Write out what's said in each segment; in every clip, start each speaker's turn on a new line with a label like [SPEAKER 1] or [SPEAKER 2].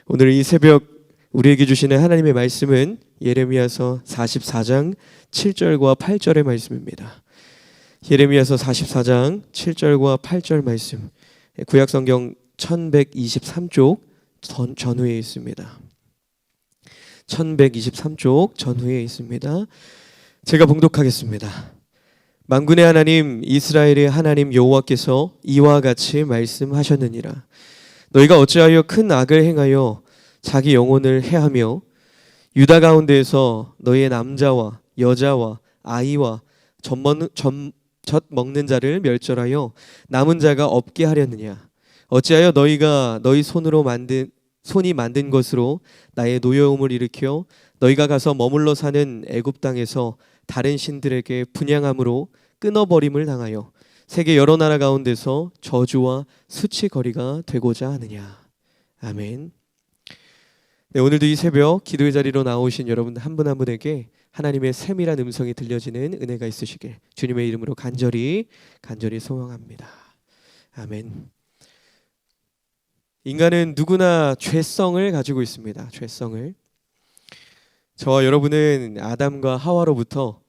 [SPEAKER 1] 오늘 이 새벽 우리에게 주시는 하나님의 말씀은 예레미야서 44장 7절과 8절의 말씀입니다. 예레미야서 44장 7절과 8절 말씀, 구약성경 1123쪽 전후에 있습니다. 1123쪽 전후에 있습니다. 제가 봉독하겠습니다. 만군의 하나님 이스라엘의 하나님 여호와께서 이와 같이 말씀하셨느니라. 너희가 어찌하여 큰 악을 행하여 자기 영혼을 해하며 유다 가운데에서 너희의 남자와 여자와 아이와 젖 먹는 자를 멸절하여 남은 자가 없게 하려느냐. 어찌하여 너희가 너희 손이 만든 것으로 나의 노여움을 일으켜 너희가 가서 머물러 사는 애굽 땅에서 다른 신들에게 분향함으로 끊어버림을 당하여 세계 여러 나라 가운데서 저주와 수치거리가 되고자 하느냐. 아멘. 네, 오늘도 이 새벽 기도의 자리로 나오신 여러분 한 분 한 분에게 하나님의 세밀한 음성이 들려지는 은혜가 있으시길 주님의 이름으로 간절히 소망합니다. 아멘. 인간은 누구나 죄성을 가지고 있습니다. 죄성을. 저와 여러분은 아담과 하와로부터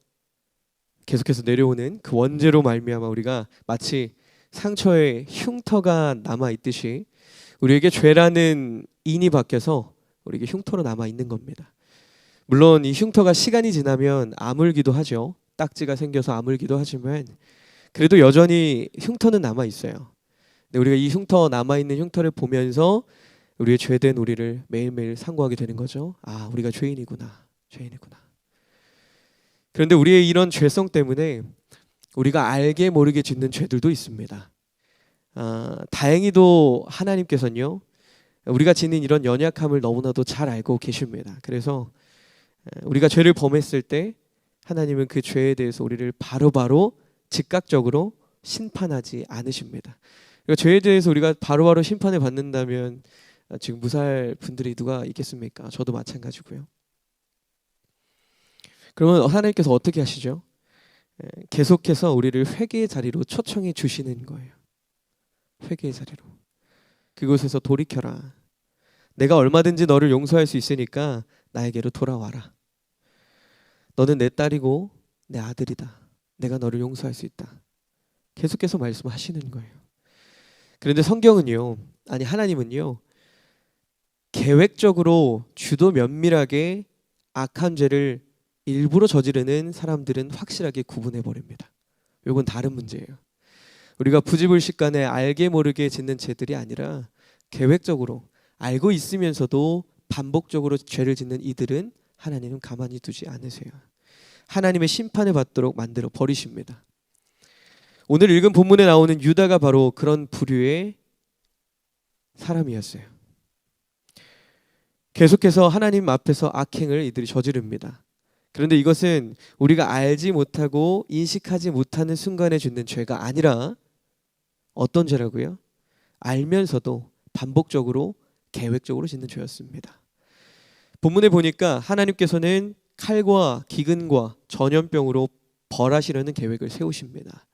[SPEAKER 1] 계속해서 내려오는 그 원죄로 말미암아 우리가 마치 상처에 흉터가 남아 있듯이 우리에게 죄라는 인이 박혀서 우리에게 흉터로 남아 있는 겁니다. 물론 이 흉터가 시간이 지나면 아물기도 하죠. 딱지가 생겨서 아물기도 하지만 그래도 여전히 흉터는 남아 있어요. 근데 우리가 이 흉터 남아 있는 흉터를 보면서 우리의 죄된 우리를 매일매일 상고하게 되는 거죠. 아, 우리가 죄인이구나. 그런데 우리의 이런 죄성 때문에 우리가 알게 모르게 짓는 죄들도 있습니다. 다행히도 하나님께서는요, 우리가 지닌 이런 연약함을 너무나도 잘 알고 계십니다. 그래서 우리가 죄를 범했을 때 하나님은 그 죄에 대해서 우리를 바로바로 즉각적으로 심판하지 않으십니다. 그러니까 죄에 대해서 우리가 바로바로 심판을 받는다면 지금 무사할 분들이 누가 있겠습니까? 저도 마찬가지고요. 그러면 하나님께서 어떻게 하시죠? 계속해서 우리를 회개의 자리로 초청해 주시는 거예요. 회개의 자리로. 그곳에서 돌이켜라. 내가 얼마든지 너를 용서할 수 있으니까 나에게로 돌아와라. 너는 내 딸이고 내 아들이다. 내가 너를 용서할 수 있다. 계속해서 말씀하시는 거예요. 그런데 성경은요, 아니 하나님은요, 계획적으로 주도 면밀하게 악한 죄를 일부러 저지르는 사람들은 확실하게 구분해 버립니다. 이건 다른 문제예요. 우리가 부지불식간에 알게 모르게 짓는 죄들이 아니라 계획적으로 알고 있으면서도 반복적으로 죄를 짓는 이들은 하나님은 가만히 두지 않으세요. 하나님의 심판을 받도록 만들어 버리십니다. 오늘 읽은 본문에 나오는 유다가 바로 그런 부류의 사람이었어요. 계속해서 하나님 앞에서 악행을 이들이 저지릅니다. 그런데 이것은 우리가 알지 못하고 인식하지 못하는 순간에 짓는 죄가 아니라 어떤 죄라고요? 알면서도 반복적으로 계획적으로 짓는 죄였습니다. 본문에 보니까 하나님께서는 칼과 기근과 전염병으로 벌하시려는 계획을 세우십니다.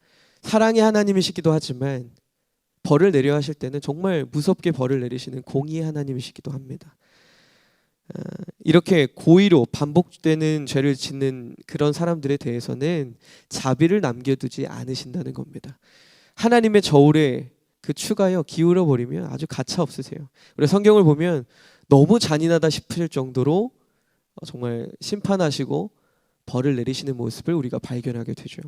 [SPEAKER 1] 사랑의 하나님이시기도 하지만 벌을 내려 하실 때는 정말 무섭게 벌을 내리시는 공의의 하나님이시기도 합니다. 이렇게 고의로 반복되는 죄를 짓는 그런 사람들에 대해서는 자비를 남겨두지 않으신다는 겁니다. 하나님의 저울에 그 추가요 기울어 버리면 아주 가차 없으세요. 우리 성경을 보면 너무 잔인하다 싶을 정도로 정말 심판하시고 벌을 내리시는 모습을 우리가 발견하게 되죠.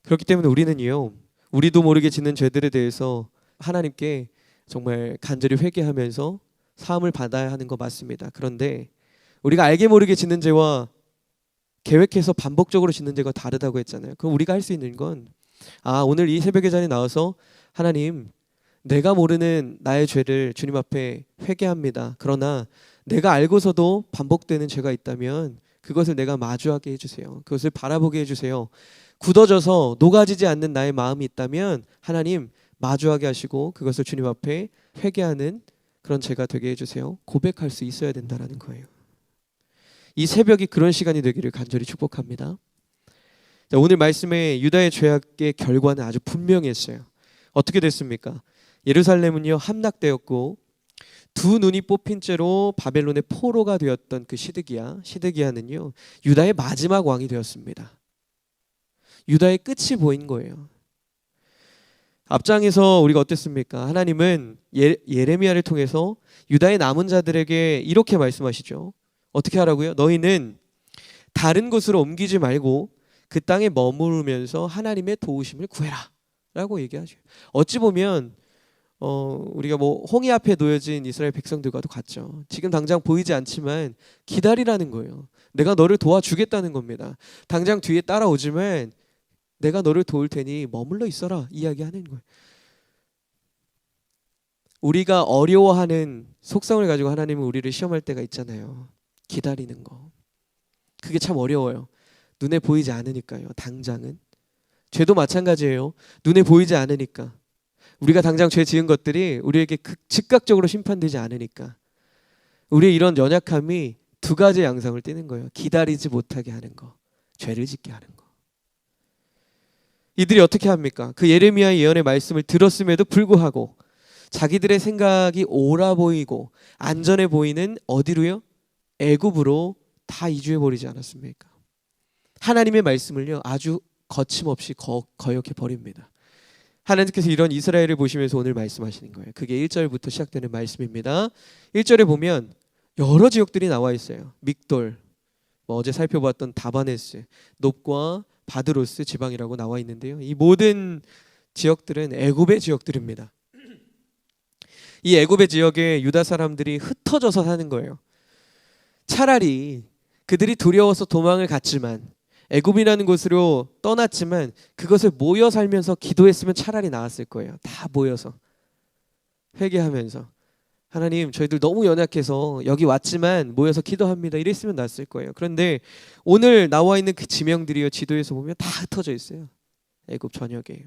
[SPEAKER 1] 그렇기 때문에 우리는요, 우리도 모르게 짓는 죄들에 대해서 하나님께 정말 간절히 회개하면서 사함을 받아야 하는 거 맞습니다. 그런데 우리가 알게 모르게 짓는 죄와 계획해서 반복적으로 짓는 죄가 다르다고 했잖아요. 그럼 우리가 할 수 있는 건 오늘 이 새벽의 자리에 나와서 하나님, 내가 모르는 나의 죄를 주님 앞에 회개합니다. 그러나 내가 알고서도 반복되는 죄가 있다면 그것을 내가 마주하게 해주세요. 그것을 바라보게 해주세요. 굳어져서 녹아지지 않는 나의 마음이 있다면 하나님 마주하게 하시고 그것을 주님 앞에 회개하는 그런 제가 되게 해주세요. 고백할 수 있어야 된다는 거예요. 이 새벽이 그런 시간이 되기를 간절히 축복합니다. 자, 오늘 말씀에 유다의 죄악의 결과는 아주 분명했어요. 어떻게 됐습니까? 예루살렘은요 함락되었고 두 눈이 뽑힌 채로 바벨론의 포로가 되었던 그 시드기야는요, 유다의 마지막 왕이 되었습니다. 유다의 끝이 보인 거예요. 앞장에서 우리가 어땠습니까? 하나님은 예레미야를 통해서 유다의 남은 자들에게 이렇게 말씀하시죠. 어떻게 하라고요? 너희는 다른 곳으로 옮기지 말고 그 땅에 머무르면서 하나님의 도우심을 구해라 라고 얘기하죠. 어찌 보면 우리가 뭐 홍해 앞에 놓여진 이스라엘 백성들과도 같죠. 지금 당장 보이지 않지만 기다리라는 거예요. 내가 너를 도와주겠다는 겁니다. 당장 뒤에 따라오지만 내가 너를 도울 테니 머물러 있어라 이야기하는 거예요. 우리가 어려워하는 속성을 가지고 하나님은 우리를 시험할 때가 있잖아요. 기다리는 거. 그게 참 어려워요. 눈에 보이지 않으니까요. 당장은. 죄도 마찬가지예요. 눈에 보이지 않으니까. 우리가 당장 죄 지은 것들이 우리에게 즉각적으로 심판되지 않으니까. 우리의 이런 연약함이 두 가지 양상을 띠는 거예요. 기다리지 못하게 하는 거, 죄를 짓게 하는 거. 이들이 어떻게 합니까? 그 예레미야의 예언의 말씀을 들었음에도 불구하고 자기들의 생각이 옳아 보이고 안전해 보이는 어디로요? 애굽으로 다 이주해 버리지 않았습니까? 하나님의 말씀을요 아주 거침없이 거역해 버립니다. 하나님께서 이런 이스라엘을 보시면서 오늘 말씀하시는 거예요. 그게 1절부터 시작되는 말씀입니다. 1절에 보면 여러 지역들이 나와 있어요. 믹돌, 어제 살펴봤던 다바네스, 놉과 바드로스 지방이라고 나와 있는데요. 이 모든 지역들은 애굽의 지역들입니다. 이 애굽의 지역에 유다 사람들이 흩어져서 사는 거예요. 차라리 그들이 두려워서 도망을 갔지만 애굽이라는 곳으로 떠났지만 그것을 모여 살면서 기도했으면 차라리 나았을 거예요. 다 모여서 회개하면서 하나님 저희들 너무 연약해서 여기 왔지만 모여서 기도합니다. 이랬으면 낫을 거예요. 그런데 오늘 나와 있는 그 지명들이요 지도에서 보면 다 흩어져 있어요. 애굽 전역에.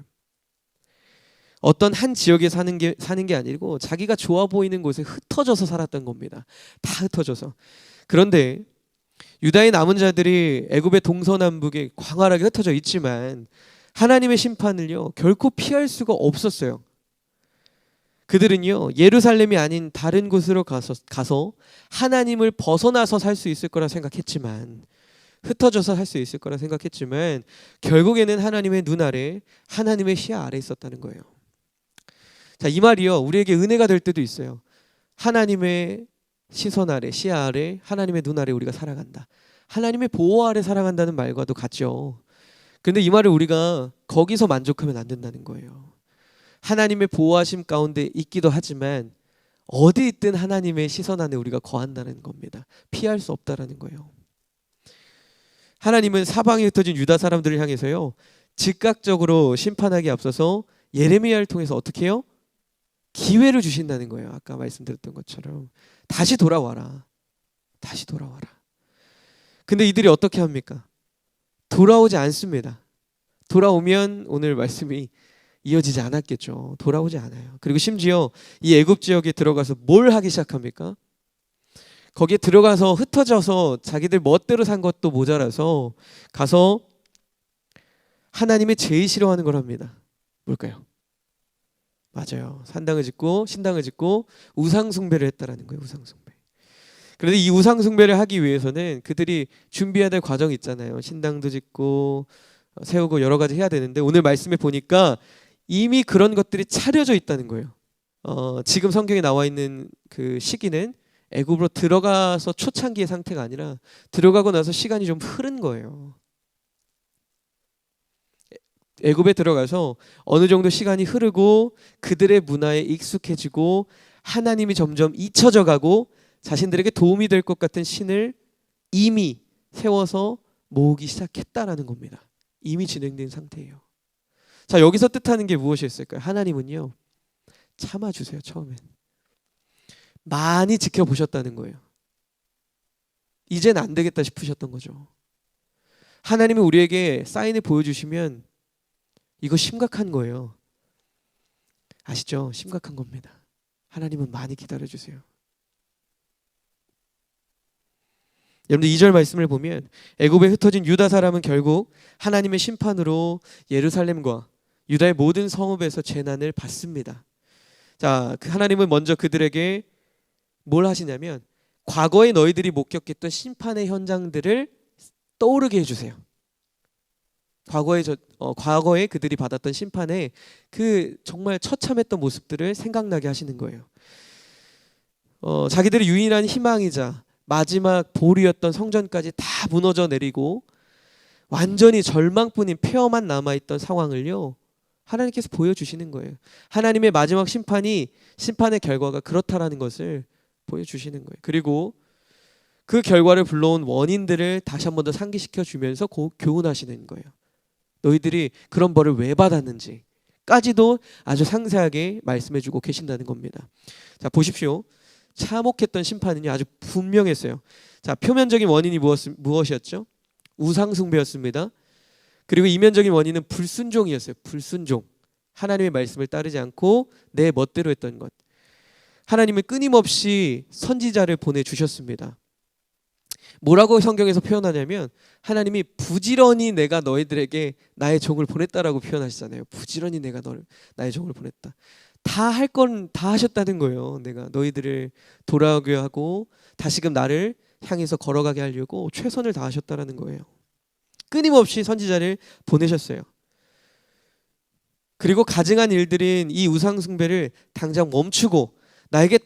[SPEAKER 1] 어떤 한 지역에 사는 게 아니고 자기가 좋아 보이는 곳에 흩어져서 살았던 겁니다. 다 흩어져서. 그런데 유다의 남은 자들이 애굽의 동서남북에 광활하게 흩어져 있지만 하나님의 심판을요 결코 피할 수가 없었어요. 그들은요 예루살렘이 아닌 다른 곳으로 가서 하나님을 벗어나서 살 수 있을 거라 생각했지만 흩어져서 살 수 있을 거라 생각했지만 결국에는 하나님의 눈 아래 하나님의 시야 아래 있었다는 거예요. 자, 이 말이요 우리에게 은혜가 될 때도 있어요. 하나님의 시선 아래 시야 아래 하나님의 눈 아래 우리가 살아간다. 하나님의 보호 아래 살아간다는 말과도 같죠. 그런데 이 말을 우리가 거기서 만족하면 안 된다는 거예요. 하나님의 보호하심 가운데 있기도 하지만 어디 있든 하나님의 시선 안에 우리가 거한다는 겁니다. 피할 수 없다라는 거예요. 하나님은 사방에 흩어진 유다 사람들을 향해서요 즉각적으로 심판하기 앞서서 예레미야를 통해서 어떻게 해요? 기회를 주신다는 거예요. 아까 말씀드렸던 것처럼 다시 돌아와라. 다시 돌아와라. 근데 이들이 어떻게 합니까? 돌아오지 않습니다. 돌아오면 오늘 말씀이 이어지지 않았겠죠. 돌아오지 않아요. 그리고 심지어 이 애굽 지역에 들어가서 뭘 하기 시작합니까? 거기에 들어가서 흩어져서 자기들 멋대로 산 것도 모자라서 가서 하나님의 제일 싫어하는 걸 합니다. 뭘까요? 맞아요. 산당을 짓고 신당을 짓고 우상 숭배를 했다라는 거예요. 우상 숭배. 그런데 이 우상 숭배를 하기 위해서는 그들이 준비해야 될 과정이 있잖아요. 신당도 짓고 세우고 여러 가지 해야 되는데 오늘 말씀에 보니까 이미 그런 것들이 차려져 있다는 거예요. 지금 성경에 나와 있는 그 시기는 애굽으로 들어가서 초창기의 상태가 아니라 들어가고 나서 시간이 좀 흐른 거예요. 애굽에 들어가서 어느 정도 시간이 흐르고 그들의 문화에 익숙해지고 하나님이 점점 잊혀져 가고 자신들에게 도움이 될 것 같은 신을 이미 세워서 모으기 시작했다라는 겁니다. 이미 진행된 상태예요. 자, 여기서 뜻하는 게 무엇이었을까요? 하나님은요 참아주세요. 처음엔 많이 지켜보셨다는 거예요. 이젠 안 되겠다 싶으셨던 거죠. 하나님이 우리에게 사인을 보여주시면 이거 심각한 거예요. 아시죠? 심각한 겁니다. 하나님은 많이 기다려주세요. 여러분들 2절 말씀을 보면 애굽에 흩어진 유다 사람은 결국 하나님의 심판으로 예루살렘과 유다의 모든 성읍에서 재난을 받습니다. 자, 하나님은 먼저 그들에게 뭘 하시냐면 과거에 너희들이 목격했던 심판의 현장들을 떠오르게 해주세요. 과거에 그들이 받았던 심판의 그 정말 처참했던 모습들을 생각나게 하시는 거예요. 자기들의 유일한 희망이자 마지막 보루였던 성전까지 다 무너져 내리고 완전히 절망뿐인 폐허만 남아있던 상황을요, 하나님께서 보여주시는 거예요. 하나님의 마지막 심판의 결과가 그렇다라는 것을 보여주시는 거예요. 그리고 그 결과를 불러온 원인들을 다시 한 번 더 상기시켜 주면서 교훈하시는 거예요. 너희들이 그런 벌을 왜 받았는지까지도 아주 상세하게 말씀해 주고 계신다는 겁니다. 자, 보십시오. 참혹했던 심판은요, 아주 분명했어요. 자, 표면적인 원인이 무엇이었죠? 우상숭배였습니다. 그리고 이면적인 원인은 불순종이었어요. 불순종. 하나님의 말씀을 따르지 않고 내 멋대로 했던 것. 하나님은 끊임없이 선지자를 보내주셨습니다. 뭐라고 성경에서 표현하냐면 하나님이 부지런히 내가 너희들에게 나의 종을 보냈다라고 표현하시잖아요. 부지런히 내가 나의 종을 보냈다. 다 할 건 다 하셨다는 거예요. 내가 너희들을 돌아오게 하고 다시금 나를 향해서 걸어가게 하려고 최선을 다하셨다라는 거예요. 끊임없이 선지자를 보내셨어요. 그리고 가증한 일들인 이 우상 숭배를 당장 멈추고 나에게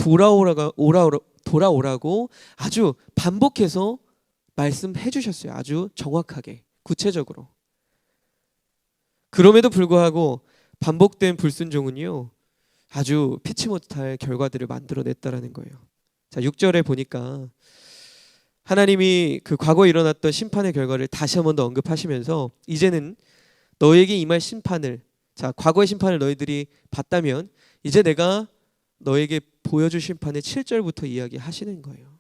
[SPEAKER 1] 돌아오라고 아주 반복해서 말씀해 주셨어요. 아주 정확하게, 구체적으로. 그럼에도 불구하고 반복된 불순종은요, 아주 피치 못할 결과들을 만들어냈다라는 거예요. 자, 6절에 보니까 하나님이 그 과거에 일어났던 심판의 결과를 다시 한 번 더 언급하시면서 이제는 너에게 임할 심판을, 자, 과거의 심판을 너희들이 봤다면 이제 내가 너에게 보여줄 심판의 7절부터 이야기하시는 거예요.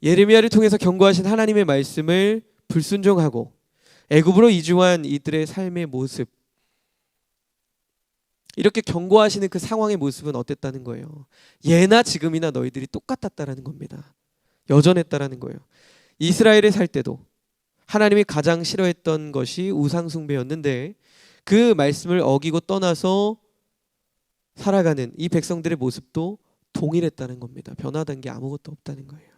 [SPEAKER 1] 예레미야를 통해서 경고하신 하나님의 말씀을 불순종하고 애굽으로 이주한 이들의 삶의 모습, 이렇게 경고하시는 그 상황의 모습은 어땠다는 거예요? 예나 지금이나 너희들이 똑같았다라는 겁니다. 여전했다라는 거예요. 이스라엘에 살 때도 하나님이 가장 싫어했던 것이 우상숭배였는데 그 말씀을 어기고 떠나서 살아가는 이 백성들의 모습도 동일했다는 겁니다. 변화된 게 아무것도 없다는 거예요.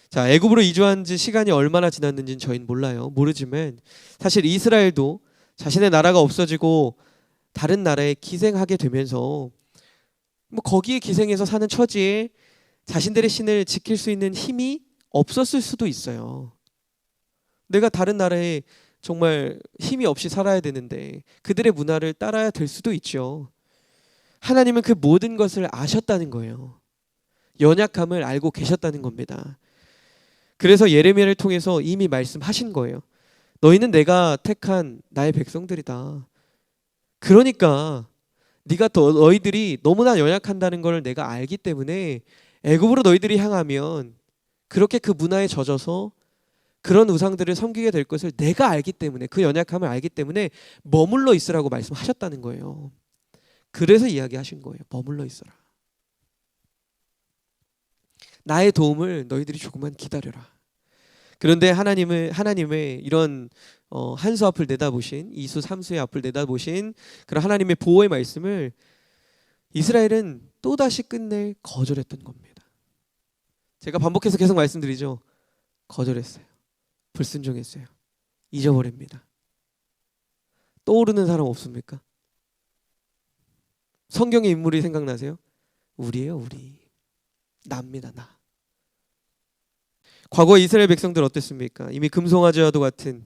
[SPEAKER 1] 자, 애굽으로 이주한 지 시간이 얼마나 지났는지는 저희는 모르지만 사실 이스라엘도 자신의 나라가 없어지고 다른 나라에 기생하게 되면서 거기에 기생해서 사는 처지에 자신들의 신을 지킬 수 있는 힘이 없었을 수도 있어요. 내가 다른 나라에 정말 힘이 없이 살아야 되는데 그들의 문화를 따라야 될 수도 있죠. 하나님은 그 모든 것을 아셨다는 거예요. 연약함을 알고 계셨다는 겁니다. 그래서 예레미야를 통해서 이미 말씀하신 거예요. 너희는 내가 택한 나의 백성들이다. 그러니까 너희들이 너무나 연약한다는 걸 내가 알기 때문에 애굽으로 너희들이 향하면 그렇게 그 문화에 젖어서 그런 우상들을 섬기게 될 것을 내가 알기 때문에, 그 연약함을 알기 때문에 머물러 있으라고 말씀하셨다는 거예요. 그래서 이야기하신 거예요. 머물러 있어라. 나의 도움을 너희들이 조금만 기다려라. 그런데 하나님의 이런 한수 앞을 내다보신, 이수 삼수의 앞을 내다보신 그런 하나님의 보호의 말씀을 이스라엘은 또다시 끝내 거절했던 겁니다. 제가 반복해서 계속 말씀드리죠. 거절했어요. 불순종했어요. 잊어버립니다. 떠오르는 사람 없습니까? 성경의 인물이 생각나세요? 우리예요, 우리. 나입니다, 나. 과거 이스라엘 백성들 어땠습니까? 이미 금송아지와도 같은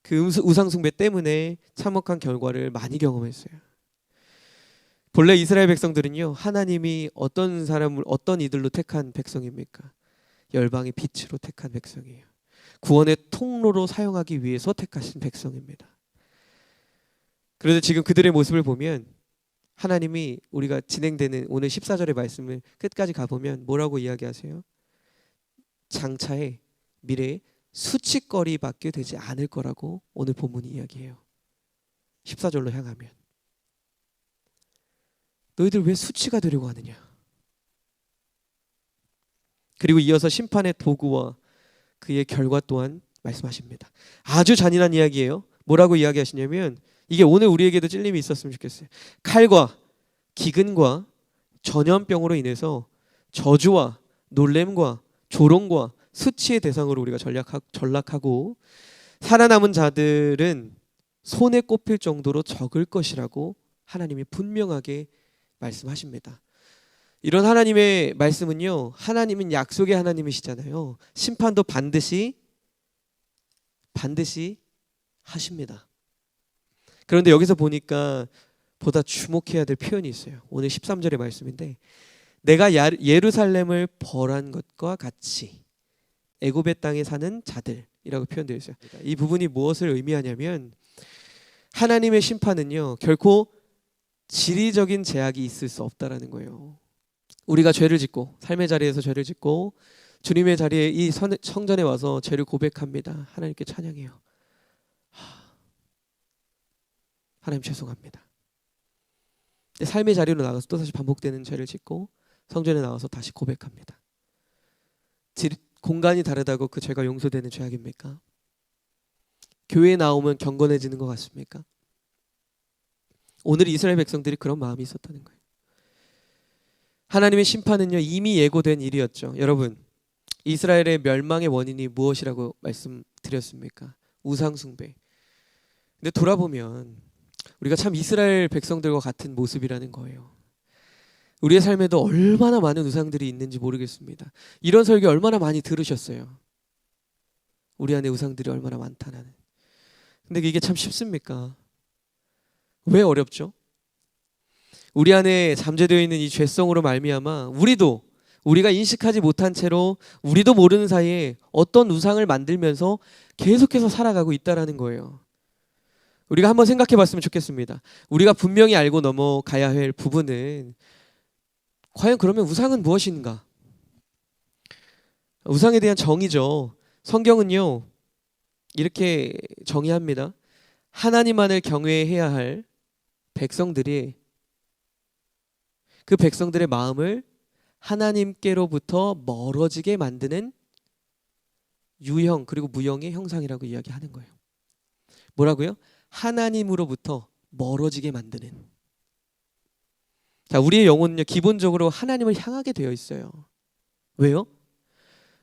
[SPEAKER 1] 그 우상숭배 때문에 참혹한 결과를 많이 경험했어요. 본래 이스라엘 백성들은요, 하나님이 어떤 이들로 택한 백성입니까? 열방의 빛으로 택한 백성이에요. 구원의 통로로 사용하기 위해서 택하신 백성입니다. 그런데 지금 그들의 모습을 보면 하나님이, 우리가 진행되는 오늘 14절의 말씀을 끝까지 가보면 뭐라고 이야기하세요? 장차에 미래에 수치거리밖에 되지 않을 거라고 오늘 본문이 이야기해요. 14절로 향하면 너희들 왜 수치가 되려고 하느냐? 그리고 이어서 심판의 도구와 그의 결과 또한 말씀하십니다. 아주 잔인한 이야기예요. 뭐라고 이야기하시냐면, 이게 오늘 우리에게도 찔림이 있었으면 좋겠어요. 칼과 기근과 전염병으로 인해서 저주와 놀램과 조롱과 수치의 대상으로 우리가 전락하고 살아남은 자들은 손에 꼽힐 정도로 적을 것이라고 하나님이 분명하게 말씀하십니다. 이런 하나님의 말씀은요, 하나님은 약속의 하나님이시잖아요. 심판도 반드시 하십니다. 그런데 여기서 보니까 보다 주목해야 될 표현이 있어요. 오늘 13절의 말씀인데, 내가 예루살렘을 벌한 것과 같이 애굽의 땅에 사는 자들이라고 표현되어 있어요. 이 부분이 무엇을 의미하냐면, 하나님의 심판은요, 결코 지리적인 제약이 있을 수 없다라는 거예요. 우리가 죄를 짓고, 삶의 자리에서 죄를 짓고 주님의 자리에 이 성전에 와서 죄를 고백합니다. 하나님께 찬양해요. 하나님 죄송합니다. 삶의 자리로 나가서 또다시 반복되는 죄를 짓고 성전에 나와서 다시 고백합니다. 공간이 다르다고 그 죄가 용서되는 죄악입니까? 교회에 나오면 경건해지는 것 같습니까? 오늘 이스라엘 백성들이 그런 마음이 있었다는 거예요. 하나님의 심판은요, 이미 예고된 일이었죠. 여러분, 이스라엘의 멸망의 원인이 무엇이라고 말씀드렸습니까? 우상 숭배. 근데 돌아보면 우리가 참 이스라엘 백성들과 같은 모습이라는 거예요. 우리의 삶에도 얼마나 많은 우상들이 있는지 모르겠습니다. 이런 설교 얼마나 많이 들으셨어요? 우리 안에 우상들이 얼마나 많다는. 근데 이게 참 쉽습니까? 왜 어렵죠? 우리 안에 잠재되어 있는 이 죄성으로 말미암아 우리가 인식하지 못한 채로 우리도 모르는 사이에 어떤 우상을 만들면서 계속해서 살아가고 있다라는 거예요. 우리가 한번 생각해 봤으면 좋겠습니다. 우리가 분명히 알고 넘어가야 할 부분은 과연 그러면 우상은 무엇인가? 우상에 대한 정의죠. 성경은요, 이렇게 정의합니다. 하나님만을 경외해야 할 백성들이 그 백성들의 마음을 하나님께로부터 멀어지게 만드는 유형 그리고 무형의 형상이라고 이야기하는 거예요. 뭐라고요? 하나님으로부터 멀어지게 만드는. 자, 우리의 영혼은요, 기본적으로 하나님을 향하게 되어 있어요. 왜요?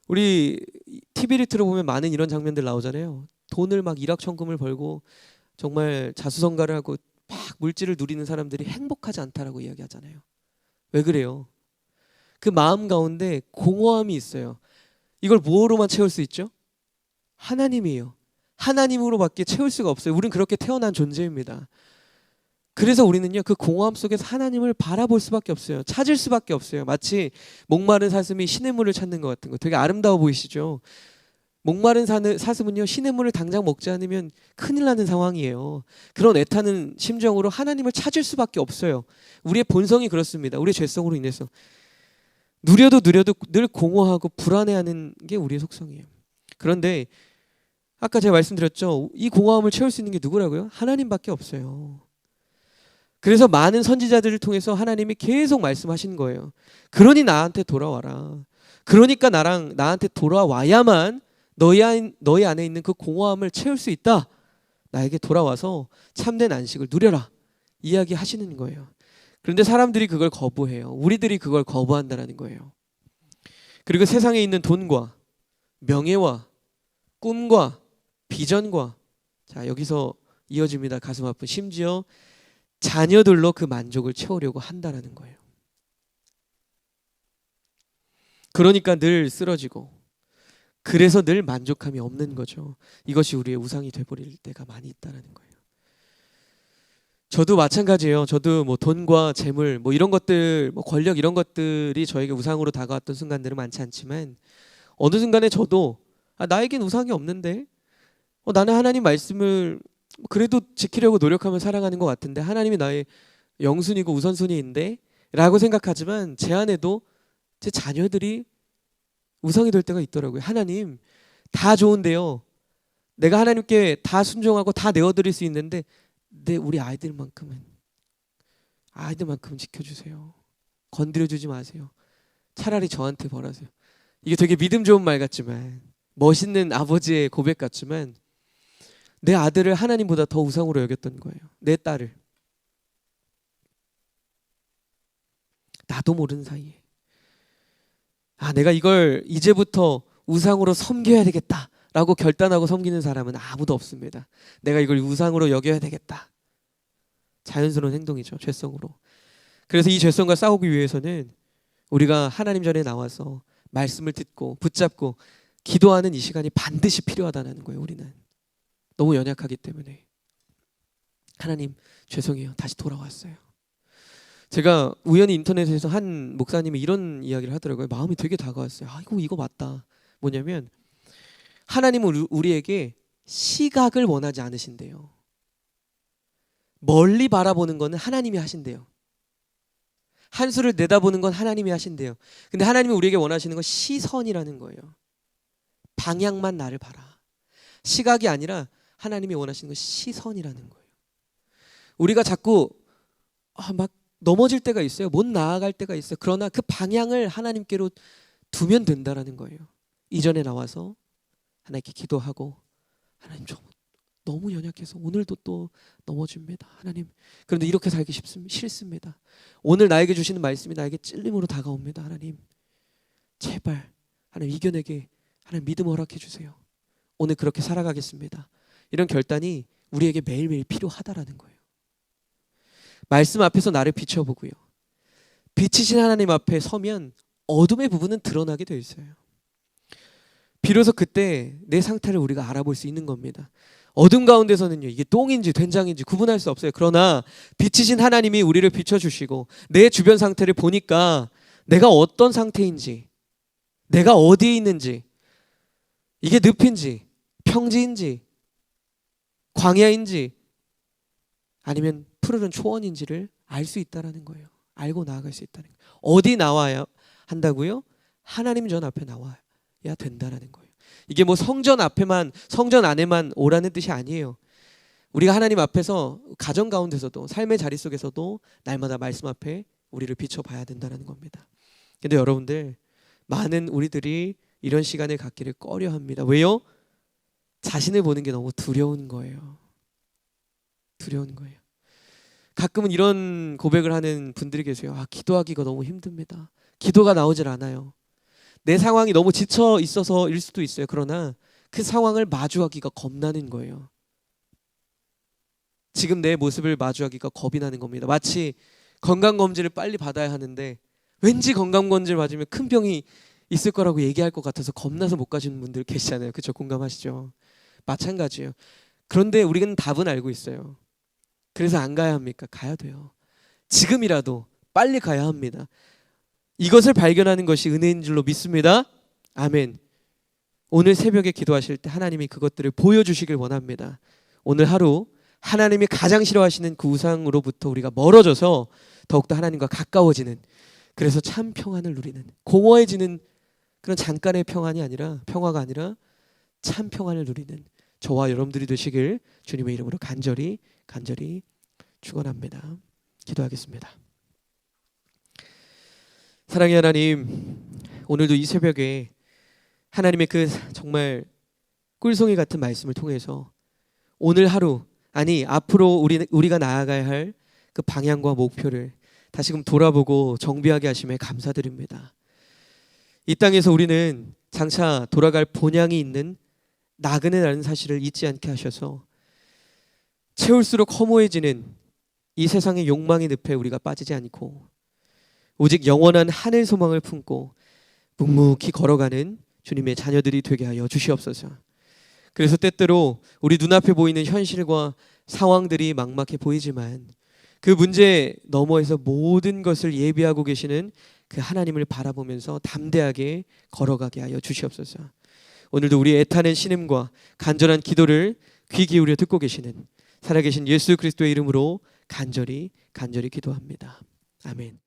[SPEAKER 1] 우리 TV를 틀어보면 많은 이런 장면들 나오잖아요. 돈을 막 일확천금을 벌고 정말 자수성가를 하고 막 물질을 누리는 사람들이 행복하지 않다라고 이야기하잖아요. 왜 그래요? 그 마음 가운데 공허함이 있어요. 이걸 뭐로만 채울 수 있죠? 하나님이에요. 하나님으로밖에 채울 수가 없어요. 우리는 그렇게 태어난 존재입니다. 그래서 우리는요, 그 공허함 속에서 하나님을 바라볼 수밖에 없어요. 찾을 수밖에 없어요. 마치 목마른 사슴이 시냇물을 찾는 것 같은 거. 되게 아름다워 보이시죠? 목마른 사슴은요, 시냇물을 당장 먹지 않으면 큰일 나는 상황이에요. 그런 애타는 심정으로 하나님을 찾을 수밖에 없어요. 우리의 본성이 그렇습니다. 우리의 죄성으로 인해서 누려도 늘 공허하고 불안해하는 게 우리의 속성이에요. 그런데 아까 제가 말씀드렸죠. 이 공허함을 채울 수 있는 게 누구라고요? 하나님밖에 없어요. 그래서 많은 선지자들을 통해서 하나님이 계속 말씀하신 거예요. 그러니 나한테 돌아와라. 그러니까 나한테 돌아와야만 너희 안에 있는 그 공허함을 채울 수 있다. 나에게 돌아와서 참된 안식을 누려라. 이야기하시는 거예요. 그런데 사람들이 그걸 거부해요. 우리들이 그걸 거부한다라는 거예요. 그리고 세상에 있는 돈과 명예와 꿈과 비전과, 자, 여기서 이어집니다. 가슴 아픈. 심지어 자녀들로 그 만족을 채우려고 한다라는 거예요. 그러니까 늘 쓰러지고, 그래서 늘 만족함이 없는 거죠. 이것이 우리의 우상이 돼버릴 때가 많이 있다라는 거예요. 저도 마찬가지예요. 저도 뭐 돈과 재물, 뭐 이런 것들, 뭐 권력 이런 것들이 저에게 우상으로 다가왔던 순간들은 많지 않지만, 어느 순간에 저도 나에겐 우상이 없는데, 나는 하나님 말씀을 그래도 지키려고 노력하며 살아가는 것 같은데, 하나님이 나의 영순이고 우선순위인데 라고 생각하지만 제 안에도 제 자녀들이 우상이 될 때가 있더라고요. 하나님, 다 좋은데요, 내가 하나님께 다 순종하고 다 내어드릴 수 있는데 우리 아이들만큼은 지켜주세요. 건드려주지 마세요. 차라리 저한테 벌하세요. 이게 되게 믿음 좋은 말 같지만, 멋있는 아버지의 고백 같지만, 내 아들을 하나님보다 더 우상으로 여겼던 거예요. 내 딸을. 나도 모르는 사이에. 내가 이걸 이제부터 우상으로 섬겨야 되겠다라고 결단하고 섬기는 사람은 아무도 없습니다. 내가 이걸 우상으로 여겨야 되겠다. 자연스러운 행동이죠. 죄성으로. 그래서 이 죄성과 싸우기 위해서는 우리가 하나님 전에 나와서 말씀을 듣고 붙잡고 기도하는 이 시간이 반드시 필요하다는 거예요. 우리는 너무 연약하기 때문에. 하나님 죄송해요. 다시 돌아왔어요. 제가 우연히 인터넷에서 한 목사님이 이런 이야기를 하더라고요. 마음이 되게 다가왔어요. 이거 맞다. 뭐냐면 하나님은 우리에게 시각을 원하지 않으신대요. 멀리 바라보는 거는 하나님이 하신대요. 한 수를 내다보는 건 하나님이 하신대요. 근데 하나님이 우리에게 원하시는 건 시선이라는 거예요. 방향만 나를 봐라. 시각이 아니라 하나님이 원하시는 건 시선이라는 거예요. 우리가 자꾸 막 넘어질 때가 있어요. 못 나아갈 때가 있어요. 그러나 그 방향을 하나님께로 두면 된다라는 거예요. 이전에 나와서 하나님께 기도하고 하나님 저 너무 연약해서 오늘도 또 넘어집니다. 하나님 그런데 이렇게 살기 싫습니다. 오늘 나에게 주시는 말씀이 나에게 찔림으로 다가옵니다. 하나님 제발 하나님 이겨내게 하나님 믿음 허락해 주세요. 오늘 그렇게 살아가겠습니다. 이런 결단이 우리에게 매일매일 필요하다라는 거예요. 말씀 앞에서 나를 비춰보고요. 빛이신 하나님 앞에 서면 어둠의 부분은 드러나게 되어 있어요. 비로소 그때 내 상태를 우리가 알아볼 수 있는 겁니다. 어둠 가운데서는요, 이게 똥인지 된장인지 구분할 수 없어요. 그러나 빛이신 하나님이 우리를 비춰주시고 내 주변 상태를 보니까 내가 어떤 상태인지, 내가 어디에 있는지, 이게 늪인지 평지인지 광야인지 아니면 푸르른 초원인지를 알 수 있다라는 거예요. 알고 나아갈 수 있다는 거예요. 어디 나와야 한다고요? 하나님 전 앞에 나와야 된다라는 거예요. 이게 뭐 성전 앞에만, 성전 안에만 오라는 뜻이 아니에요. 우리가 하나님 앞에서 가정 가운데서도 삶의 자리 속에서도 날마다 말씀 앞에 우리를 비춰봐야 된다는 겁니다. 근데 여러분들 많은 우리들이 이런 시간을 갖기를 꺼려합니다. 왜요? 자신을 보는 게 너무 두려운 거예요. 두려운 거예요. 가끔은 이런 고백을 하는 분들이 계세요. 기도하기가 너무 힘듭니다. 기도가 나오질 않아요. 내 상황이 너무 지쳐 있어서일 수도 있어요. 그러나 그 상황을 마주하기가 겁나는 거예요. 지금 내 모습을 마주하기가 겁이 나는 겁니다. 마치 건강검진을 빨리 받아야 하는데 왠지 건강검진을 받으면 큰 병이 있을 거라고 얘기할 것 같아서 겁나서 못 가시는 분들 계시잖아요. 그렇죠? 공감하시죠? 마찬가지예요. 그런데 우리는 답은 알고 있어요. 그래서 안 가야 합니까? 가야 돼요. 지금이라도 빨리 가야 합니다. 이것을 발견하는 것이 은혜인 줄로 믿습니다. 아멘. 오늘 새벽에 기도하실 때 하나님이 그것들을 보여주시길 원합니다. 오늘 하루 하나님이 가장 싫어하시는 그 우상으로부터 우리가 멀어져서 더욱더 하나님과 가까워지는, 그래서 참 평안을 누리는, 공허해지는 그런 잠깐의 평화가 아니라 참 평안을 누리는 저와 여러분들이 되시길 주님의 이름으로 간절히 축원합니다. 기도하겠습니다. 사랑의 하나님, 오늘도 이 새벽에 하나님의 그 정말 꿀송이 같은 말씀을 통해서 오늘 하루, 아니 앞으로 우리가 나아가야 할 그 방향과 목표를 다시금 돌아보고 정비하게 하심에 감사드립니다. 이 땅에서 우리는 장차 돌아갈 본향이 있는 나그네라는 사실을 잊지 않게 하셔서 채울수록 허무해지는 이 세상의 욕망의 늪에 우리가 빠지지 않고 오직 영원한 하늘 소망을 품고 묵묵히 걸어가는 주님의 자녀들이 되게 하여 주시옵소서. 그래서 때때로 우리 눈앞에 보이는 현실과 상황들이 막막해 보이지만 그 문제 너머에서 모든 것을 예비하고 계시는 그 하나님을 바라보면서 담대하게 걸어가게 하여 주시옵소서. 오늘도 우리 애타는 신음과 간절한 기도를 귀 기울여 듣고 계시는 살아계신 예수 그리스도의 이름으로 간절히 기도합니다. 아멘.